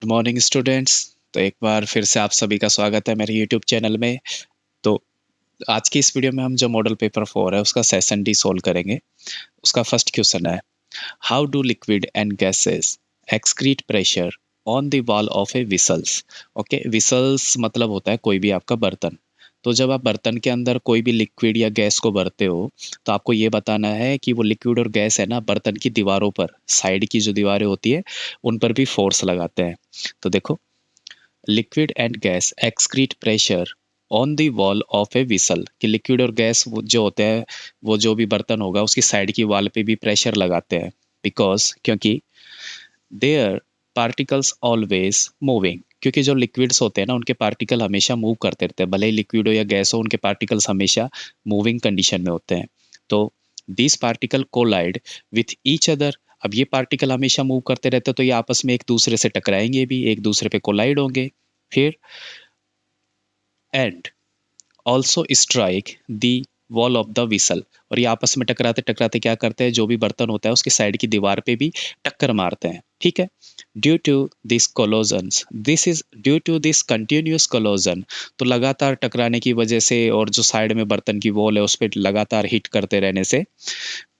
Good morning students. तो एक बार फिर से आप सभी का स्वागत है मेरे यूट्यूब चैनल में। तो आज की इस वीडियो में हम जो मॉडल पेपर 4 है उसका सेशन डी सोल्व करेंगे। उसका फर्स्ट क्वेश्चन है, how do liquid and gases excrete pressure on the wall of A whistles. Okay, whistles मतलब होता है कोई भी आपका बर्तन। तो जब आप बर्तन के अंदर कोई भी लिक्विड या गैस को भरते हो तो आपको ये बताना है कि वो लिक्विड और गैस है ना, बर्तन की दीवारों पर, साइड की जो दीवारें होती है उन पर भी फोर्स लगाते हैं। तो देखो, liquid and gas excrete pressure on the wall of A whistle, कि लिक्विड और गैस जो होते हैं वो जो भी बर्तन होगा उसकी साइड की वॉल पे भी प्रेशर लगाते हैं। बिकॉज क्योंकि देयर पार्टिकल्स ऑलवेज मूविंग, क्योंकि जो लिक्विड्स होते हैं ना उनके पार्टिकल हमेशा मूव करते रहते हैं, भले ही लिक्विड हो या गैस हो, उनके पार्टिकल्स हमेशा मूविंग कंडीशन में होते हैं। तो this particle collide with each other. अब ये पार्टिकल हमेशा मूव करते रहते हैं तो ये आपस में एक दूसरे से टकराएंगे भी, एक दूसरे पे कोलाइड होंगे। फिर and also strike the wall of the vessel, और ये आपस में टकराते टकराते क्या करते हैं, जो भी बर्तन होता है उसकी साइड की दीवार पे भी टक्कर मारते हैं। ठीक है। Due to this collisions, this is due to this continuous collision, तो लगातार टकराने की वजह से और जो साइड में बर्तन की वॉल है उस पर लगातार हिट करते रहने से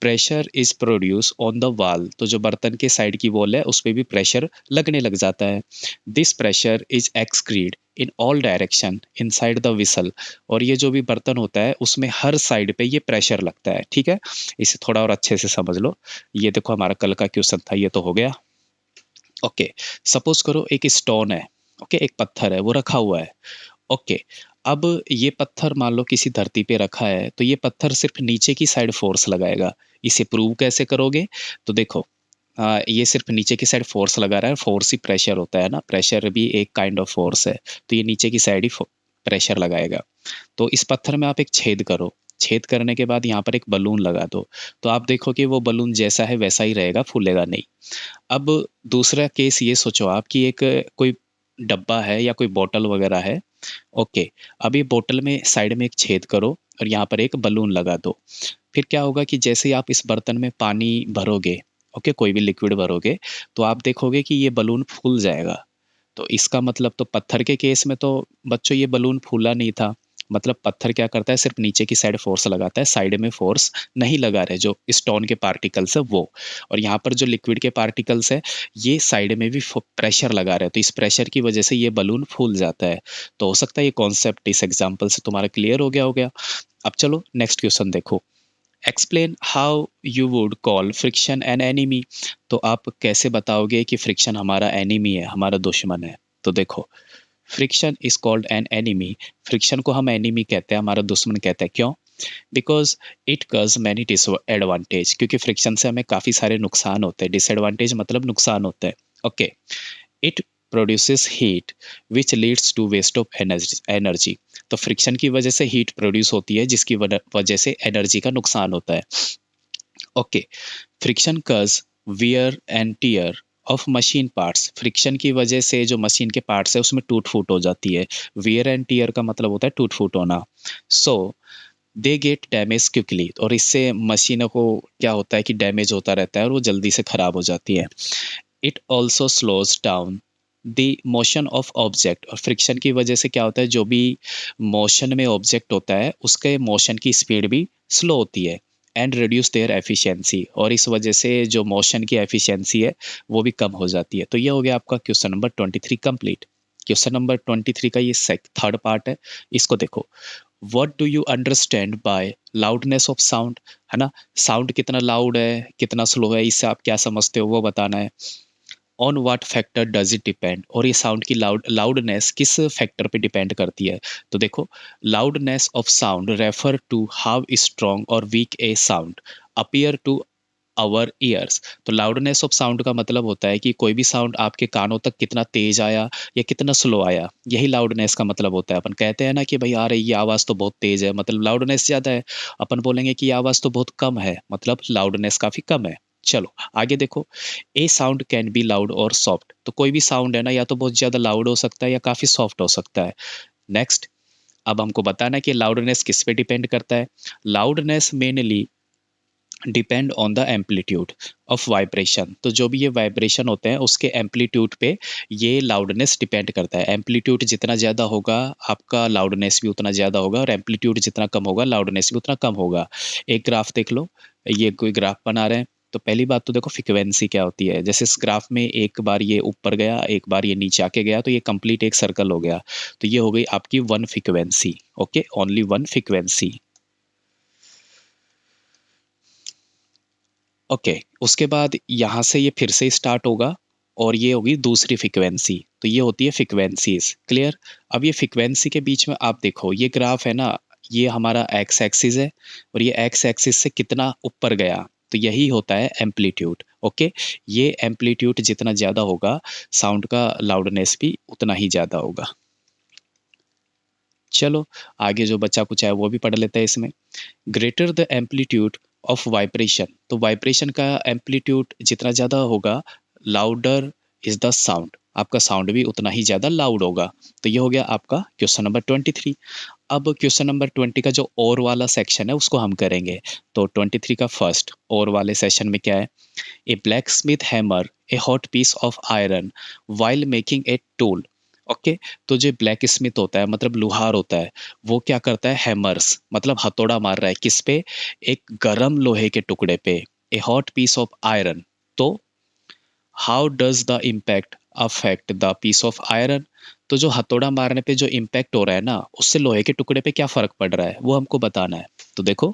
pressure is produce on the wall, तो जो बर्तन के साइड की वॉल है उस पर भी प्रेशर लगने लग जाता है। This pressure is exerted in all direction inside the vessel, और ये जो भी बर्तन होता है उसमें हर साइड पे ये प्रेशर लगता है। ठीक है, इसे थोड़ा और अच्छे से समझ लो। ये देखो, हमारा कल का क्वेश्चन था, ये तो हो गया। ओके, सपोज करो एक स्टोन है, ओके, एक पत्थर है वो रखा हुआ है। ओके, अब ये पत्थर मान लो किसी धरती पे रखा है तो ये पत्थर सिर्फ नीचे की साइड फोर्स लगाएगा। इसे प्रूव कैसे करोगे? तो देखो, ये सिर्फ नीचे की साइड फोर्स लगा रहा है, फोर्स ही प्रेशर होता है ना, प्रेशर भी एक काइंड ऑफ फोर्स है। तो ये नीचे की साइड ही प्रेशर लगाएगा। तो इस पत्थर में आप एक छेद करो, छेद करने के बाद यहाँ पर एक बलून लगा दो, तो आप देखो कि वो बलून जैसा है वैसा ही रहेगा, फूलेगा नहीं। अब दूसरा केस ये सोचो आप कि एक कोई डब्बा है या कोई बॉटल वगैरह है। ओके, अब ये बोतल में साइड में एक छेद करो और यहाँ पर एक बलून लगा दो। फिर क्या होगा कि जैसे ही आप इस बर्तन में पानी भरोगे, ओके, कोई भी लिक्विड भरोगे, तो आप देखोगे कि ये बलून फूल जाएगा। तो इसका मतलब, तो पत्थर के केस में तो बच्चों ये बलून फूला नहीं था। मतलब पत्थर क्या करता है, सिर्फ नीचे की साइड फोर्स लगाता है, साइड में फोर्स नहीं लगा रहे जो स्टोन के पार्टिकल्स है वो। और यहाँ पर जो लिक्विड के पार्टिकल्स है ये साइड में भी प्रेशर लगा रहे हैं, तो इस प्रेशर की वजह से ये बलून फूल जाता है। तो हो सकता है ये कॉन्सेप्ट इस एग्जाम्पल से तुम्हारा क्लियर हो गया होगा। अब चलो नेक्स्ट क्वेश्चन देखो। Explain how you would call friction an enemy, तो आप कैसे बताओगे कि फ्रिक्शन हमारा एनिमी है, हमारा दुश्मन है? तो देखो, friction is called an enemy, friction को हम एनिमी कहते हैं, हमारा दुश्मन कहते हैं। क्यों? बिकॉज इट कज मैनी डिसएडवांटेज, क्योंकि फ्रिक्शन से हमें काफ़ी सारे नुकसान होते हैं। डिसएडवांटेज मतलब नुकसान होते हैं। Okay, it produces heat which leads to waste of energy, तो फ्रिक्शन की वजह से हीट प्रोड्यूस होती है जिसकी वजह से एनर्जी का नुकसान होता है। Okay, friction cause wear and tear of machine parts, friction की वजह से जो मशीन के पार्ट्स है उसमें टूट फूट हो जाती है। वियर एंड टीयर का मतलब होता है टूट फूट होना। सो दे गेट डैमेज क्विकली, और इससे मशीनों को क्या होता है कि डैमेज होता रहता है और वो जल्दी से खराब हो जाती है। It also slows down the motion of object, और फ्रिक्शन की वजह से क्या होता है, जो भी मोशन में ऑब्जेक्ट होता है उसके मोशन की स्पीड भी स्लो होती है। एंड रिड्यूस देयर एफिशिएंसी, और इस वजह से जो मोशन की एफिशिएंसी है वो भी कम हो जाती है। तो ये हो गया आपका question number 23 complete. Question number 23 का ये थर्ड पार्ट है, इसको देखो। What do you understand by loudness of sound, है ना, साउंड कितना लाउड है कितना स्लो है, इससे आप क्या समझते हो वो बताना है। On what factor does it depend, और ये साउंड की लाउडनेस किस फैक्टर पे डिपेंड करती है? तो देखो, loudness of sound refer to how strong और weak a sound appear to our ears, तो लाउडनेस ऑफ साउंड का मतलब होता है कि कोई भी साउंड आपके कानों तक कितना तेज आया या कितना स्लो आया, यही लाउडनेस का मतलब होता है। अपन कहते हैं ना कि भाई यार ये आवाज़ तो बहुत तेज है, मतलब लाउडनेस ज़्यादा है। अपन बोलेंगे कि ये आवाज़ तो बहुत कम है, मतलब लाउडनेस काफ़ी कम है। चलो आगे देखो। ए साउंड कैन बी लाउड और सॉफ्ट, तो कोई भी साउंड है ना या तो बहुत ज़्यादा लाउड हो सकता है या काफ़ी सॉफ्ट हो सकता है। नेक्स्ट, अब हमको बताना है कि लाउडनेस किस पे डिपेंड करता है। Loudness mainly depend on the amplitude of vibration. तो जो भी ये वाइब्रेशन होते हैं उसके एम्पलीट्यूड पे ये लाउडनेस डिपेंड करता है। एम्पलीट्यूड जितना ज़्यादा होगा आपका लाउडनेस भी उतना ज़्यादा होगा, और एम्पलीट्यूड जितना कम होगा लाउडनेस भी उतना कम होगा। एक ग्राफ देख लो, ये कोई ग्राफ बना रहे हैं, तो पहली बात तो देखो फ्रिक्वेंसी क्या होती है। जैसे इस ग्राफ में एक बार ये ऊपर गया, एक बार ये नीचे आके गया, तो ये कंप्लीट एक सर्कल हो गया। तो ये हो गई आपकी one frequency. Okay, only one frequency. Okay, उसके बाद यहाँ से ये फिर से स्टार्ट होगा और ये होगी दूसरी फ्रीक्वेंसी। तो ये होती है फ्रीक्वेंसीज। क्लियर? अब ये फ्रीक्वेंसी के बीच में आप देखो, ये ग्राफ है ना, ये हमारा एक्स एक्सिस है, और ये एक्स एक्सिस से कितना ऊपर गया, तो यही होता है एम्पलीट्यूड। ओके, ये एम्पलीट्यूड जितना ज़्यादा होगा साउंड का लाउडनेस भी उतना ही ज़्यादा होगा। चलो आगे जो बच्चा कुछ है वो भी पढ़ लेते हैं इसमें। Greater the amplitude of vibration, तो वाइब्रेशन का एम्पलीट्यूड जितना ज़्यादा होगा लाउडर इज द साउंड, आपका साउंड भी उतना ही ज़्यादा लाउड होगा। तो ये हो गया आपका क्वेश्चन नंबर 23। अब क्वेश्चन नंबर 20 का जो और वाला सेक्शन है उसको हम करेंगे। तो 23 का फर्स्ट और वाले सेशन में क्या है? A blacksmith hammer a hot piece of iron while making a tool. Okay, तो जो ब्लैक स्मिथ होता है मतलब लुहार होता है, वो क्या करता है? हैमर्स मतलब हथौड़ा मार रहा है किस पे? एक गरम लोहे के टुकड़े पे। A hot piece of iron. तो how does the impact affect the piece of iron? तो जो हथौड़ा मारने पे जो इम्पैक्ट हो रहा है ना, उससे लोहे के टुकड़े पे क्या फर्क पड़ रहा है वो हमको बताना है। तो देखो,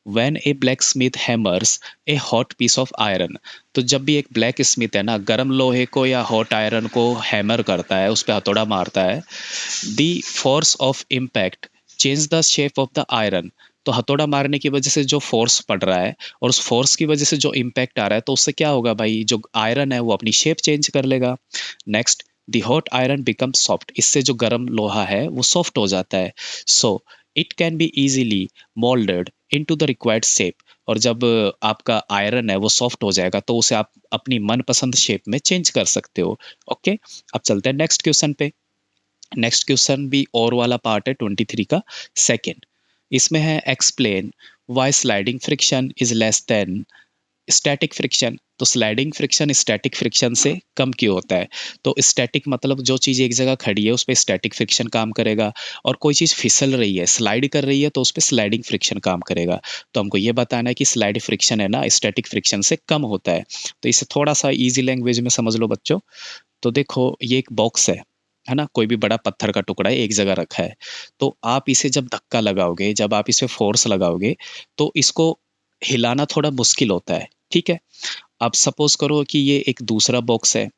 when a blacksmith hammers a hot piece of iron, तो जब भी एक ब्लैक स्मिथ है ना गर्म लोहे को या हॉट आयरन को हैमर करता है, उस पर हथौड़ा मारता है, the force of impact change the shape of the iron. तो हथौड़ा मारने की वजह से जो फोर्स पड़ रहा है और उस फोर्स की वजह से जो इम्पैक्ट आ रहा है, तो उससे क्या होगा भाई, जो आयरन है वो अपनी शेप चेंज कर लेगा। Next, the hot iron become soft, इससे जो गर्म लोहा है वो सॉफ्ट हो जाता है। So it can be easily moulded into the required shape. और जब आपका आयरन है वो सॉफ्ट हो जाएगा तो उसे आप अपनी मनपसंद शेप में चेंज कर सकते हो। ओके, अब चलते हैं नेक्स्ट क्वेश्चन पे। नेक्स्ट क्वेश्चन भी और वाला पार्ट है 23 का सेकंड। इसमें है explain why sliding friction is less than static friction. तो स्लाइडिंग फ्रिक्शन स्टैटिक फ्रिक्शन से कम क्यों होता है? तो स्टैटिक मतलब जो चीज़ एक जगह खड़ी है उस पर स्टैटिक फ्रिक्शन काम करेगा, और कोई चीज़ फिसल रही है स्लाइड कर रही है तो उस पर स्लाइडिंग फ्रिक्शन काम करेगा। तो हमको ये बताना है कि स्लाइड फ्रिक्शन है ना स्टैटिक फ्रिक्शन से कम होता है। तो इसे थोड़ा सा ईजी लैंग्वेज में समझ लो बच्चों। तो देखो, ये एक बॉक्स है ना, कोई भी बड़ा पत्थर का टुकड़ा है एक जगह रखा है। तो आप इसे जब धक्का लगाओगे, जब आप इसे फोर्स लगाओगे, तो इसको हिलाना थोड़ा मुश्किल होता है। ठीक है, अब सपोज करो कि ये एक दूसरा बॉक्स है,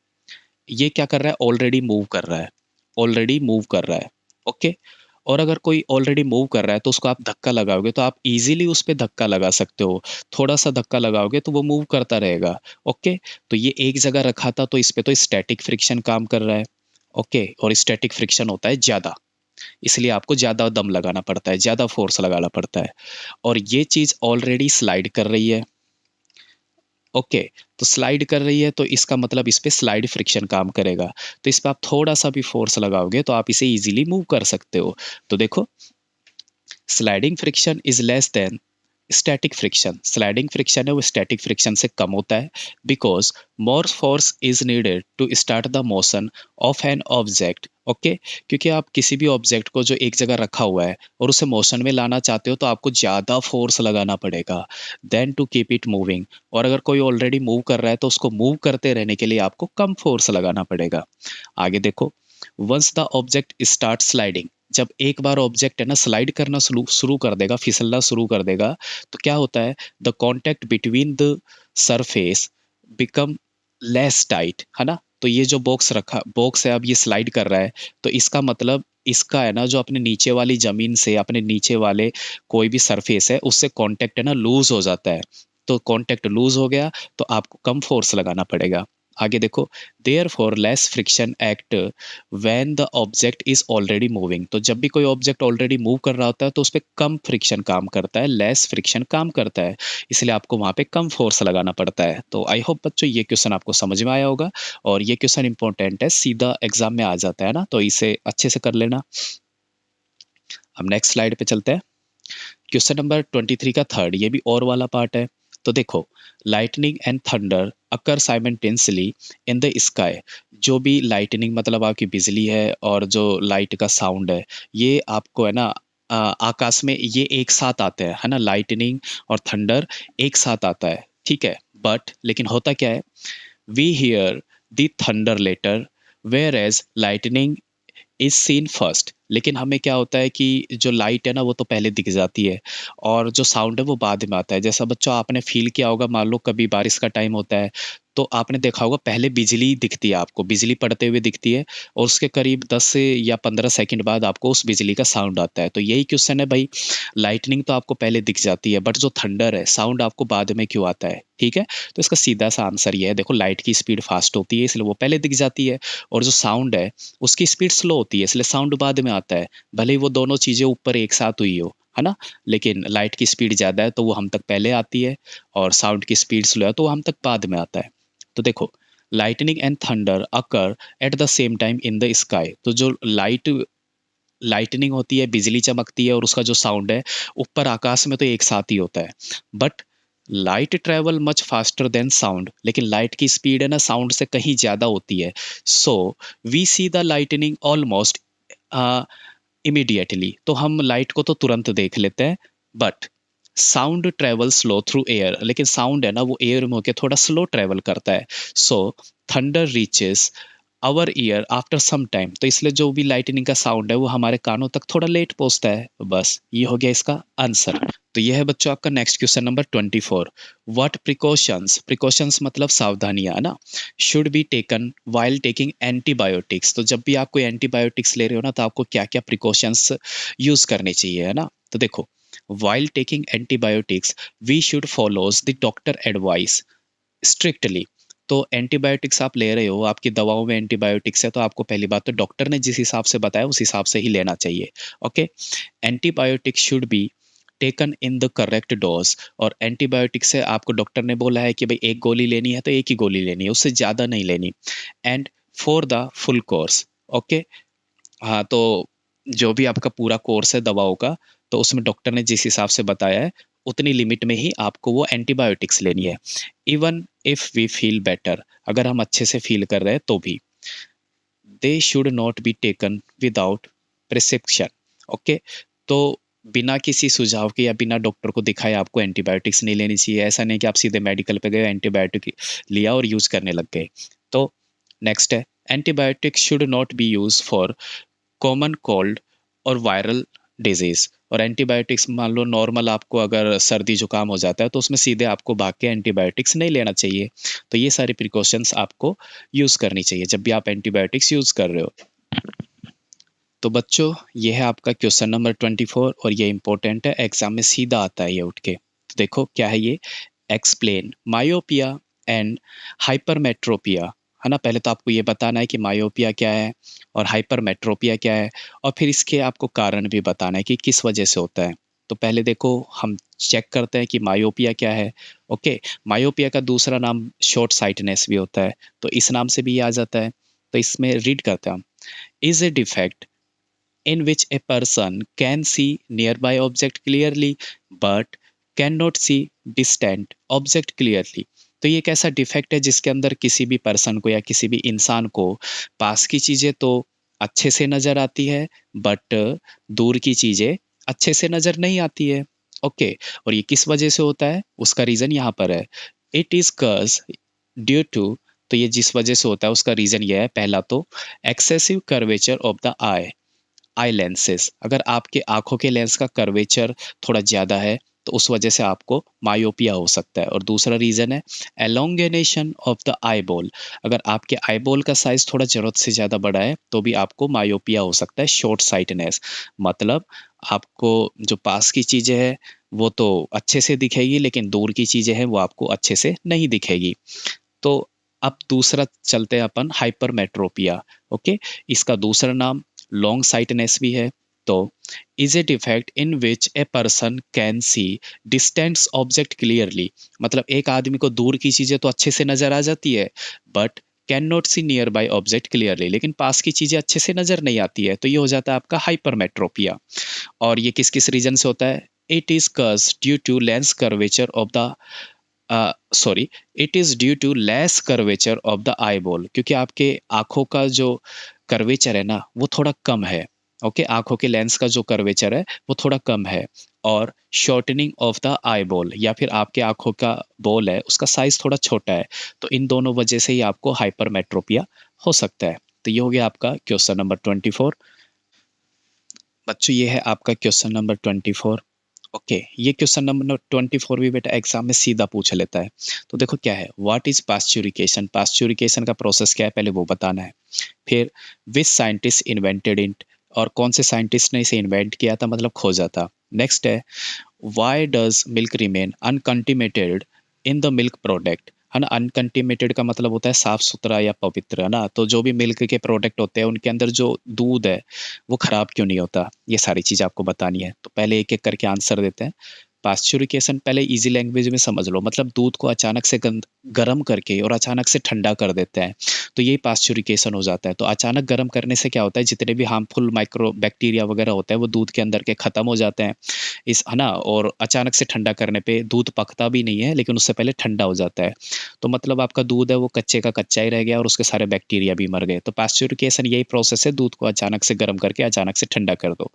ये क्या कर रहा है? ऑलरेडी मूव कर रहा है, ऑलरेडी मूव कर रहा है। ओके, और अगर कोई ऑलरेडी मूव कर रहा है तो उसको आप धक्का लगाओगे तो आप इजीली उस पे धक्का लगा सकते हो। थोड़ा सा धक्का लगाओगे तो वो मूव करता रहेगा। ओके, तो ये एक जगह रखा था तो इस पे तो स्टैटिक फ्रिक्शन काम कर रहा है। ओके, और स्टैटिक फ्रिक्शन होता है ज़्यादा, इसलिए आपको ज़्यादा दम लगाना पड़ता है, ज़्यादा फोर्स लगाना पड़ता है। और ये चीज़ ऑलरेडी स्लाइड कर रही है। ओके, तो स्लाइड कर रही है तो इसका मतलब इस पे स्लाइड फ्रिक्शन काम करेगा। तो इस पे आप थोड़ा सा भी फोर्स लगाओगे तो आप इसे इजीली मूव कर सकते हो। तो देखो, sliding friction is less than static friction. Sliding friction है वो स्टैटिक फ्रिक्शन से कम होता है, because more force is needed to start the motion of an object. Okay, क्योंकि आप किसी भी ऑब्जेक्ट को जो एक जगह रखा हुआ है और उसे मोशन में लाना चाहते हो तो आपको ज़्यादा फोर्स लगाना पड़ेगा then to keep it moving. और अगर कोई ऑलरेडी मूव कर रहा है तो उसको मूव करते रहने के लिए आपको कम फोर्स लगाना पड़ेगा। आगे देखो, once the object start sliding, जब एक बार ऑब्जेक्ट है ना स्लाइड करना शुरू शुरू कर देगा, फिसलना शुरू कर देगा, तो क्या होता है? The contact between the surface become less tight, है ना। तो ये जो बॉक्स है, अब ये स्लाइड कर रहा है, तो इसका मतलब इसका है ना जो अपने नीचे वाली जमीन से अपने नीचे वाले कोई भी सरफेस है उससे कांटेक्ट है ना लूज हो जाता है। तो कांटेक्ट लूज हो गया तो आपको कम फोर्स लगाना पड़ेगा। आगे देखो, therefore less friction act when the object is already moving. तो जब भी कोई ऑब्जेक्ट ऑलरेडी मूव कर रहा होता है तो उस पर कम फ्रिक्शन काम करता है, लेस फ्रिक्शन काम करता है, इसलिए आपको वहाँ पे कम फोर्स लगाना पड़ता है। तो आई होप बच्चों ये क्वेश्चन आपको समझ में आया होगा, और ये क्वेश्चन इंपॉर्टेंट है, सीधा एग्जाम में आ जाता है ना, तो इसे अच्छे से कर लेना। अब नेक्स्ट स्लाइड पे चलते हैं। क्वेश्चन नंबर 23 का थर्ड, ये भी और वाला पार्ट है। तो देखो, lightning and thunder occur simultaneously in the sky. जो भी लाइटनिंग मतलब आपकी बिजली है और जो लाइट का साउंड है, ये आपको है ना आकाश में ये एक साथ आते हैं, है ना, लाइटनिंग और थंडर एक साथ आता है, ठीक है। बट लेकिन होता क्या है, we hear the thunder later whereas lightning is seen first. लेकिन हमें क्या होता है कि जो लाइट है ना वो तो पहले दिख जाती है और जो साउंड है वो बाद में आता है। जैसा बच्चों आपने फील किया होगा, मान लो कभी बारिश का टाइम होता है तो आपने देखा होगा पहले बिजली दिखती है, आपको बिजली पड़ते हुए दिखती है और उसके करीब 10 से या 15 सेकंड बाद आपको उस बिजली का साउंड आता है। तो यही क्वेश्चन है भाई, लाइटनिंग तो आपको पहले दिख जाती है बट जो थंडर है साउंड आपको बाद में क्यों आता है, ठीक है। तो इसका सीधा सा आंसर ये है, देखो लाइट की स्पीड फास्ट होती है इसलिए वो पहले दिख जाती है और जो साउंड है उसकी स्पीड स्लो होती है इसलिए साउंड बाद में आता है। भले ही वो दोनों चीज़ें ऊपर एक साथ हुई हो, है ना, लेकिन लाइट की स्पीड ज़्यादा है तो वो हम तक पहले आती है और साउंड की स्पीड स्लो है तो वो हम तक बाद में आता है। तो देखो, lightning and thunder occur at the same time in the sky. तो जो लाइटनिंग होती है, बिजली चमकती है और उसका जो साउंड है ऊपर आकाश में तो एक साथ ही होता है। But light travel much faster than sound. लेकिन लाइट की स्पीड है ना साउंड से कहीं ज़्यादा होती है। So we see the lightning almost immediately. तो हम लाइट को तो तुरंत देख लेते हैं but sound travel slow through air. लेकिन साउंड है ना वो एयर में होकर थोड़ा स्लो ट्रेवल करता है। So thunder reaches our ear after some time. तो इसलिए जो भी लाइटनिंग का साउंड है वो हमारे कानों तक थोड़ा लेट पहुंचता है। बस ये हो गया इसका आंसर। तो ये है बच्चों आपका next question number 24। What precautions, precautions मतलब सावधानियां, है ना, should be taken while taking antibiotics. तो जब भी आप कोई एंटीबायोटिक्स ले रहे हो ना तो आपको क्या क्या प्रिकॉशंस यूज करने चाहिए, है ना। तो देखो, while taking antibiotics we should follows the doctor advice strictly. तो एंटीबायोटिक्स आप ले रहे हो, आपकी दवाओं में एंटीबायोटिक्स है तो आपको पहली बात तो डॉक्टर ने जिस हिसाब से बताया उस हिसाब से ही लेना चाहिए। Okay, antibiotic should be taken in the correct dose. और एंटीबायोटिक से आपको डॉक्टर ने बोला है कि भाई एक गोली लेनी है तो एक ही गोली लेनी है, उससे ज़्यादा नहीं लेनी। And for the full course. Okay, हाँ, तो जो भी आपका पूरा कोर्स है दवाओं का तो उसमें डॉक्टर ने जिस हिसाब से बताया है उतनी लिमिट में ही आपको वो एंटीबायोटिक्स लेनी है। Even if we feel better, अगर हम अच्छे से फील कर रहे हैं तो भी। They should not be taken without prescription. Okay, तो बिना किसी सुझाव के या बिना डॉक्टर को दिखाए आपको एंटीबायोटिक्स नहीं लेनी चाहिए। ऐसा नहीं कि आप सीधे मेडिकल पे गए, एंटीबायोटिक लिया और यूज करने लग गए। तो नेक्स्ट है, antibiotic should not be use for common cold और वायरल डिजीज। और एंटीबायोटिक्स मान लो नॉर्मल आपको अगर सर्दी जुकाम हो जाता है तो उसमें सीधे आपको भाग के एंटीबायोटिक्स नहीं लेना चाहिए। तो ये सारी प्रिकॉशंस आपको यूज करनी चाहिए जब भी आप एंटीबायोटिक्स यूज कर रहे हो। तो बच्चों ये है आपका क्वेश्चन नंबर 24 और ये इंपॉर्टेंट है, एग्जाम में सीधा आता है ये उठ के। तो देखो क्या है ये, एक्सप्लेन मायोपिया एंड हाइपरमेट्रोपिया, है ना। पहले तो आपको ये बताना है कि मायोपिया क्या है और हाइपरमेट्रोपिया क्या है और फिर इसके आपको कारण भी बताना है कि किस वजह से होता है। तो पहले देखो हम चेक करते हैं कि मायोपिया क्या है। ओके, मायोपिया का दूसरा नाम शॉर्ट साइटनेस भी होता है, तो इस नाम से भी ये आ जाता है। तो इसमें रीड करते हैं हम, is a defect in which a person can see nearby object clearly but cannot see distant object clearly। तो ये एक ऐसा डिफेक्ट है जिसके अंदर किसी भी पर्सन को या किसी भी इंसान को पास की चीज़ें तो अच्छे से नज़र आती है बट दूर की चीज़ें अच्छे से नज़र नहीं आती है। ओके, और ये किस वजह से होता है उसका रीज़न यहाँ पर है, it is cause due to. तो ये जिस वजह से होता है उसका रीज़न ये है, पहला तो excessive curvature of the I lenses. अगर आपके आंखों के लेंस का कर्वेचर थोड़ा ज़्यादा है तो उस वजह से आपको मायोपिया हो सकता है। और दूसरा रीज़न है एलोंगेनेशन ऑफ द आई बॉल। अगर आपके आई बॉल का साइज़ थोड़ा ज़रूरत से ज़्यादा बड़ा है तो भी आपको मायोपिया हो सकता है, शॉर्ट साइटनेस। मतलब आपको जो पास की चीज़ें हैं वो तो अच्छे से दिखेगी लेकिन दूर की चीज़ें हैं वो आपको अच्छे से नहीं दिखेगी। तो अब दूसरा चलते हैं अपन, हाइपरमेट्रोपिया। ओके, इसका दूसरा नाम लॉन्ग साइटनेस भी है। तो is a defect in which a person can see distance object clearly. मतलब एक आदमी को दूर की चीज़ें तो अच्छे से नज़र आ जाती है but can not see nearby object clearly, लेकिन पास की चीज़ें अच्छे से नज़र नहीं आती है। तो ये हो जाता है आपका हाइपरमेट्रोपिया। और ये किस किस रीजन से होता है, it is cause due to lens curvature of the sorry, it is due to less curvature of the eye ball, क्योंकि आपके आँखों का जो कर्वेचर है ना, वो थोड़ा कम है। ओके, आँखों के लेंस का जो कर्वेचर है, वो थोड़ा कम है। और shortening of the eye ball, या फिर आपके आँखों का बॉल है, उसका साइज़ थोड़ा छोटा है। तो इन दोनों वजह से ही आपको हाइपरमेट्रोपिया हो सकता है। तो ये हो गया आपका क्वेश्चन नंबर 24। बच्चों, ये है आपका क्वेश्चन नंबर 24। ओके, ये क्वेश्चन नंबर 24 भी बेटा एग्जाम में सीधा पूछ लेता है। तो देखो क्या है, व्हाट इज पास्चुरिकेशन, पास्चुरिकेशन का प्रोसेस क्या है पहले वो बताना है। फिर विच साइंटिस्ट इन्वेंटेड इट, और कौन से साइंटिस्ट ने इसे इन्वेंट किया था, मतलब खोजा था। नेक्स्ट है, why does milk remain uncontaminated in the milk product, है ना। अनकंटिमेटेड का मतलब होता है साफ सुथरा या पवित्र, है ना। तो जो भी मिल्क के प्रोडक्ट होते हैं उनके अंदर जो दूध है वो खराब क्यों नहीं होता, ये सारी चीज़ आपको बतानी है। तो पहले एक एक करके आंसर देते हैं। पास्चुरिकेशन पहले इजी लैंग्वेज में समझ लो, मतलब दूध को अचानक से गर्म करके और अचानक से ठंडा कर देते हैं, तो यही पास्चुरिकेशन हो जाता है। तो अचानक गर्म करने से क्या होता है, जितने भी हार्मफुल माइक्रो बैक्टीरिया वगैरह होते हैं वो दूध के अंदर के खत्म हो जाते हैं, इस है ना। और अचानक से ठंडा करने पे दूध पकता भी नहीं है, लेकिन उससे पहले ठंडा हो जाता है। तो मतलब आपका दूध है वो कच्चे का कच्चा ही रह गया और उसके सारे बैक्टीरिया भी मर गए। तो पास्चुरिकेशन यही प्रोसेस है, दूध को अचानक से गर्म करके अचानक से ठंडा कर दो।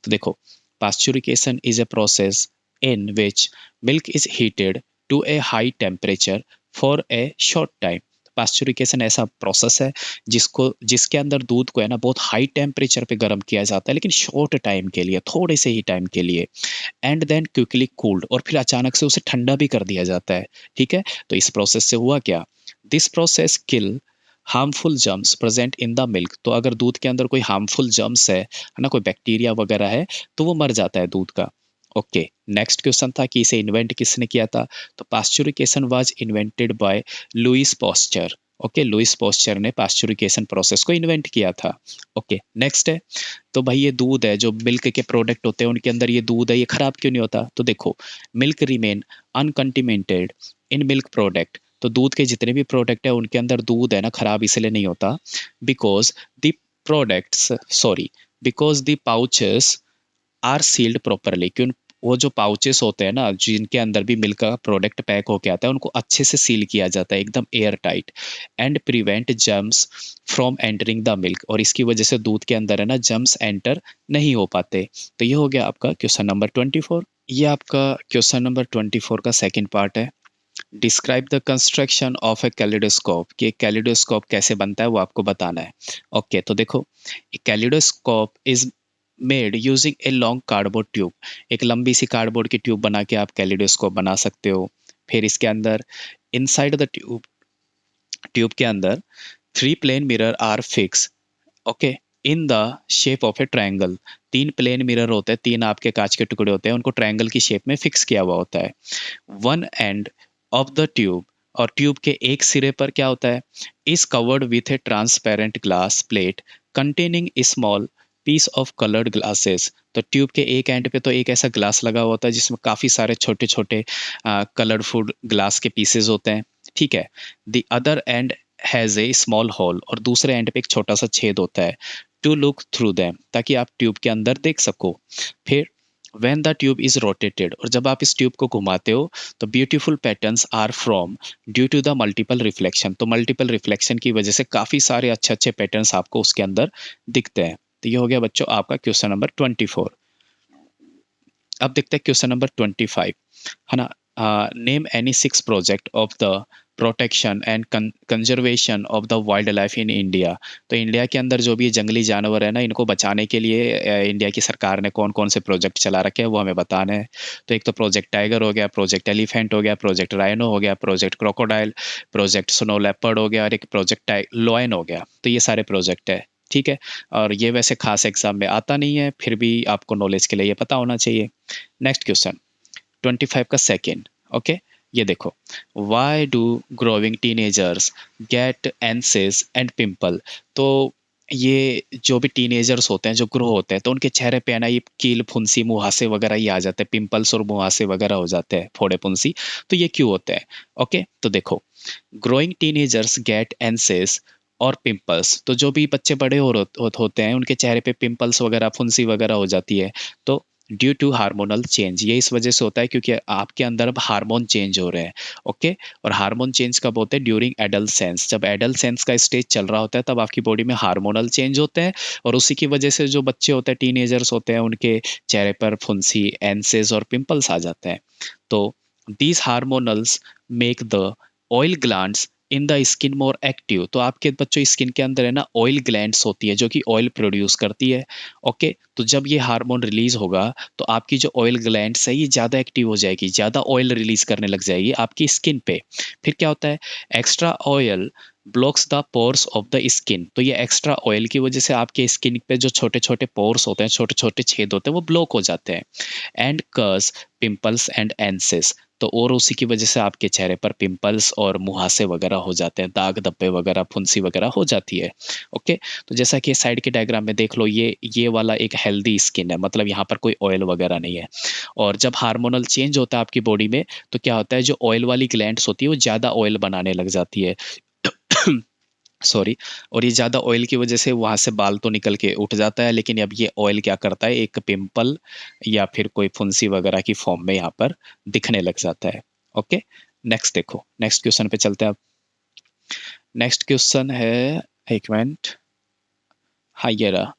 तो देखो, pasteurisation is a process in which milk is heated to a high temperature for a short time। पास्चुरिकेशन ऐसा प्रोसेस है जिसके अंदर दूध को है ना बहुत हाई टेम्परेचर पे गर्म किया जाता है, लेकिन शॉर्ट टाइम के लिए, थोड़े से ही टाइम के लिए। एंड देन क्विकली कूल्ड, और फिर अचानक से उसे ठंडा भी कर दिया जाता है। ठीक है, तो इस प्रोसेस से हुआ क्या, this process kill harmful germs present in the milk. तो अगर दूध के अंदर कोई हार्मफुल जर्म्स है ना, कोई बैक्टीरिया वगैरह है, तो वो मर जाता है दूध का। ओके, नेक्स्ट क्वेश्चन था कि इसे इन्वेंट किसने किया था। तो pasteurisation was invented by Louis Pasteur. Okay, Louis Pasteur ने पास्चुरिकेशन प्रोसेस को इन्वेंट किया था। ओके, नेक्स्ट है, तो भाई ये दूध है, जो मिल्क के प्रोडक्ट होते हैं उनके अंदर ये दूध है, ये खराब क्यों नहीं होता। तो देखो, milk remain uncontaminated in milk product. तो दूध के जितने भी प्रोडक्ट है उनके अंदर दूध है ना खराब इसलिए नहीं होता, because the products sorry because the pouches are sealed properly. क्यों, वो जो पाउचेस होते हैं ना जिनके अंदर भी मिल्क का प्रोडक्ट पैक होके आता है, उनको अच्छे से सील किया जाता है, एकदम air tight. And prevent germs from entering the milk, और इसकी वजह से दूध के अंदर है ना जर्म्स एंटर नहीं हो पाते। तो ये हो गया आपका क्वेश्चन नंबर 24। ये आपका क्वेश्चन नंबर 24 का सेकेंड पार्ट है। Describe the construction of A kaleidoscope, कि कैलिडोस्कोप कैसे बनता है वो आपको बताना है। ओके, तो देखो, kaleidoscope is made using a long cardboard tube. एक लंबी सी कार्डबोर्ड की ट्यूब बना के आप कैलिडोस्कोप बना सकते हो। फिर इसके अंदर इनसाइड द ट्यूब, ट्यूब के अंदर 3 plane mirror are fix. Okay, in the shape of a triangle. 3 plane mirror होते हैं, 3 आपके कांच के टुकड़े होते हैं, उनको ट्रायंगल की शेप में फिक्स किया हुआ होता है। One end of the tube, और ट्यूब के एक सिरे पर क्या होता है, is covered with a transparent glass plate containing small piece of coloured glasses. तो ट्यूब के एक एंड पे तो एक ऐसा ग्लास लगा हुआ होता है जिसमें काफ़ी सारे छोटे छोटे कलरफुल ग्लास के पीसेज होते हैं। ठीक है, the other end has a small hole, और दूसरे एंड पे एक छोटा सा छेद होता है, टू लुक थ्रू दैम, ताकि आप ट्यूब के अंदर देख सको। फिर when the tube is rotated, और जब आप इस ट्यूब को घुमाते हो तो beautiful patterns are from due to the multiple reflection. तो मल्टीपल रिफ्लेक्शन की वजह से काफ़ी सारे अच्छे अच्छे पैटर्न्स आपको उसके अंदर दिखते हैं। तो ये हो गया बच्चों आपका क्वेश्चन नंबर 24। अब देखते हैं क्वेश्चन नंबर 25, है ना। Name any 6 project of the protection and conservation of the wild life in India. तो इंडिया के अंदर जो भी जंगली जानवर है ना, इनको बचाने के लिए इंडिया की सरकार ने कौन कौन से प्रोजेक्ट चला रखे हैं वो हमें बताने हैं। तो एक तो प्रोजेक्ट टाइगर हो गया, प्रोजेक्ट एलिफेंट हो गया, प्रोजेक्ट राइनो हो गया, project crocodile, project snow leopard हो गया, और एक प्रोजेक्ट लॉयन हो गया। तो ये सारे प्रोजेक्ट है। ठीक है, और ये वैसे खास एग्जाम में आता नहीं है, फिर भी आपको नॉलेज के लिए ये पता होना चाहिए। नेक्स्ट क्वेश्चन 25 का सेकेंड। ओके, ये देखो, why do growing teenagers get acnes and pimple. तो ये जो भी टीनेजर्स होते हैं जो ग्रो होते हैं, तो उनके चेहरे पे है ना ये कील फुंसी मुहासे वगैरह ये आ जाते हैं, पिंपल्स और मुहासे वगैरह हो जाते हैं, फोड़े फुंसी। तो ये क्यों होते हैं। ओके, तो देखो, ग्रोइंग टीनेजर्स गेट एंसेस और पिंपल्स, तो जो भी बच्चे बड़े होते हैं उनके चेहरे पे पिंपल्स वगैरह फुंसी वगैरह हो जाती है। तो ड्यू टू हार्मोनल चेंज। ये इस वजह से होता है क्योंकि आपके अंदर अब हार्मोन चेंज हो रहे हैं। ओके, और हार्मोन चेंज कब होते हैं? During adolescence. जब एडल्सेंस का स्टेज चल रहा होता है तब आपकी बॉडी में हार्मोनल चेंज होते हैं, और उसी की वजह से जो बच्चे होते हैं, टीनेजर्स होते हैं, उनके चेहरे पर फुंसी, एंसेस और पिंपल्स आ जाते हैं। तो these hormonals make the oil glands in the skin more active. तो आपके बच्चों स्किन के अंदर है ना ऑयल ग्लैंड्स होती है जो कि ऑयल प्रोड्यूस करती है। ओके, तो जब ये हार्मोन रिलीज होगा तो आपकी जो ऑयल ग्लैंड्स है ये ज़्यादा एक्टिव हो जाएगी, ज़्यादा ऑयल रिलीज करने लग जाएगी आपकी स्किन पे। फिर क्या होता है? Extra oil blocks the pores of the skin. तो ये एक्स्ट्रा ऑयल की वजह से आपके स्किन पे जो छोटे छोटे पोर्स होते हैं, छोटे छोटे छेद होते हैं, वो ब्लॉक हो जाते हैं। एंड कज पिंपल्स एंड एंसेस। तो और उसी की वजह से आपके चेहरे पर पिंपल्स और मुहासे वगैरह हो जाते हैं, दाग धब्बे वगैरह, फुंसी वगैरह हो जाती है। ओके, तो जैसा कि साइड के डायग्राम में देख लो, ये वाला एक हेल्दी स्किन है, मतलब यहाँ पर कोई ऑयल वगैरह नहीं है। और जब हार्मोनल चेंज होता है आपकी बॉडी में तो क्या होता है, जो ऑयल वाली ग्लैंड्स होती है वो ज़्यादा ऑयल बनाने लग जाती है। सॉरी। और ये ज़्यादा ऑयल की वजह से वहाँ से बाल तो निकल के उठ जाता है, लेकिन अब ये ऑयल क्या करता है, एक पिंपल या फिर कोई फुंसी वगैरह की फॉर्म में यहाँ पर दिखने लग जाता है। ओके, नेक्स्ट देखो, नेक्स्ट क्वेश्चन पे चलते हैं अब। नेक्स्ट क्वेश्चन है, एक मिनट, हाँ ये रहा।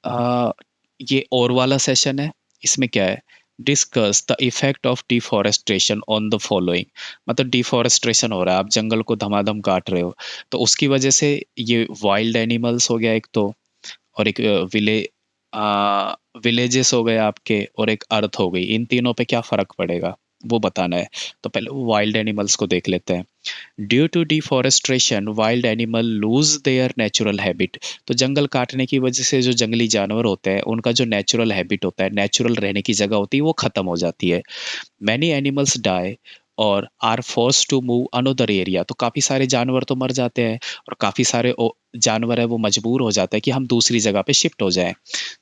आ, ये और वाला सेशन है। इसमें क्या है? Discuss the effect of deforestation on the following. मतलब डिफॉरेस्टेशन हो रहा है, आप जंगल को धमाधम काट रहे हो, तो उसकी वजह से ये वाइल्ड एनिमल्स हो गया एक तो, और एक विलेजेस हो गए आपके, और एक अर्थ हो गई। इन तीनों पे क्या फर्क पड़ेगा वो बताना है। तो पहले वाइल्ड एनिमल्स को देख लेते हैं। Due to deforestation wild animal lose their natural habit. तो जंगल काटने की वजह से जो जंगली जानवर होते हैं उनका जो नेचुरल हैबिट होता है, नेचुरल रहने की जगह होती है, वो खत्म हो जाती है। मैनी एनिमल्स डाई और are force to move another area. तो काफ़ी सारे जानवर तो मर जाते हैं, और काफ़ी सारे जानवर है वो मजबूर हो जाता है कि हम दूसरी जगह पे शिफ्ट हो जाएं।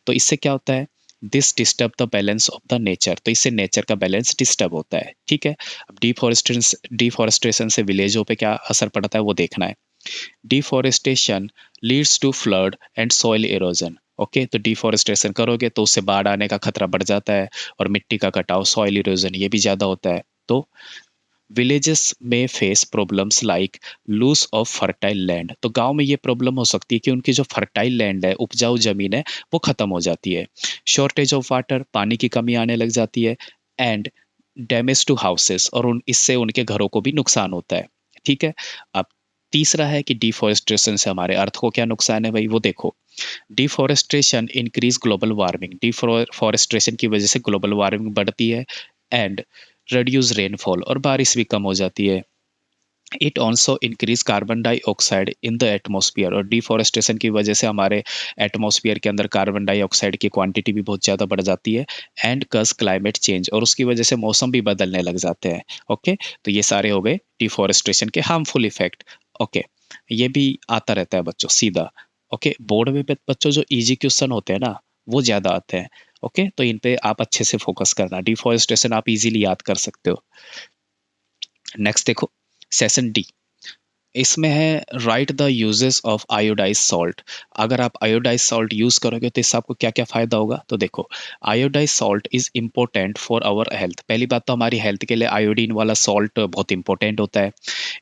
तो इससे क्या होता है? This disturb the balance of the nature. तो इससे नेचर का बैलेंस डिस्टर्ब होता है। ठीक है, अब डिफॉरेस्टेशन से विलेजों पे क्या असर पड़ता है वो देखना है। Deforestation leads to flood and soil erosion. Okay, तो डिफॉरेस्टेशन करोगे तो उससे बाढ़ आने का खतरा बढ़ जाता है, और मिट्टी का कटाव, सॉइल इरोजन, ये भी ज़्यादा होता है। तो विलेजेस में face problems like loose of fertile land. तो गांव में ये प्रॉब्लम हो सकती है कि उनकी जो फर्टाइल लैंड है, उपजाऊ जमीन है, वो खत्म हो जाती है। शॉर्टेज ऑफ वाटर, पानी की कमी आने लग जाती है। एंड डैमेज टू हाउसेस, और इससे उनके घरों को भी नुकसान होता है। ठीक है, अब तीसरा है कि डिफॉरेस्टेशन से हमारे अर्थ को क्या नुकसान है भाई, वो देखो। Deforestation increase global warming. Deforestation की वजह से ग्लोबल वार्मिंग बढ़ती है। एंड रिड्यूस रेनफॉल, और बारिश भी कम हो जाती है। It also increase carbon dioxide in the atmosphere. और डिफॉरेस्टेशन की वजह से हमारे एटमॉस्फेयर के अंदर कार्बन डाइऑक्साइड की क्वांटिटी भी बहुत ज़्यादा बढ़ जाती है। एंड कज क्लाइमेट चेंज, और उसकी वजह से मौसम भी बदलने लग जाते हैं। ओके, तो ये सारे हो गए डिफॉरेस्टेशन के हार्मफुल इफेक्ट। ओके, ये भी आता रहता है बच्चों सीधा। ओके, बोर्ड में बच्चों जो इजी क्वेश्चन होते हैं ना वो ज़्यादा आते हैं। ओके, तो इन पे आप अच्छे से फोकस करना। डिफॉरेस्टेशन आप इजीली याद कर सकते हो। नेक्स्ट देखो, सेशन डी। इसमें है right the uses of iodise salt. अगर आप आयोडाइज सॉल्ट यूज करोगे तो इससे आपको क्या क्या फायदा होगा, तो देखो। Iodise salt is important for our health. पहली बात तो हमारी हेल्थ के लिए आयोडीन वाला सॉल्ट बहुत इंपॉर्टेंट होता है।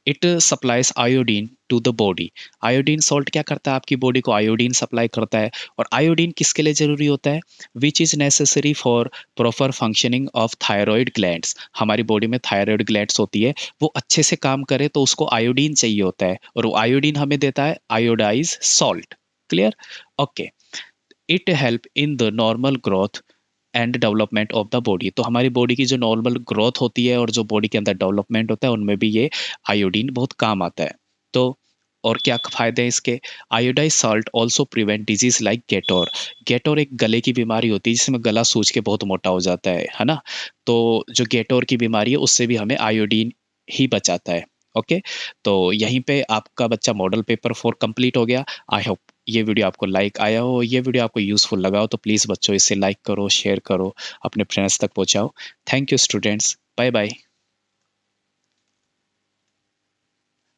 It supplies iodine to the body. Iodine salt क्या करता है, आपकी बॉडी को आयोडीन सप्लाई करता है। और आयोडीन किसके लिए जरूरी होता है? Which is necessary for proper functioning of thyroid glands. हमारी बॉडी में थायराइड ग्लैंड्स होती है, वो अच्छे से काम करे तो उसको आयोडीन चाहिए होता है, और वो आयोडीन हमें देता है iodise salt. Clear? Okay, it help in the normal growth and development of the body. तो हमारी बॉडी की जो नॉर्मल ग्रोथ होती है और जो बॉडी के अंदर डेवलपमेंट होता है उनमें भी ये आयोडीन बहुत काम आता है। तो और क्या फायदे हैं इसके? Iodised salt also prevent disease like goitre. Goitre एक गले की बीमारी होती है जिसमें गला सूज के बहुत मोटा हो जाता है ना। तो जो गेटोर की बीमारी है उससे भी हमें आयोडीन ही बचाता है। ओके, तो यहीं पे आपका बच्चा मॉडल पेपर 4 कंप्लीट हो गया। आई होप ये वीडियो आपको लाइक आया हो, ये वीडियो आपको यूजफुल लगा हो, तो प्लीज़ बच्चों इसे लाइक करो, शेयर करो, अपने फ्रेंड्स तक पहुंचाओ। Thank you students, bye bye.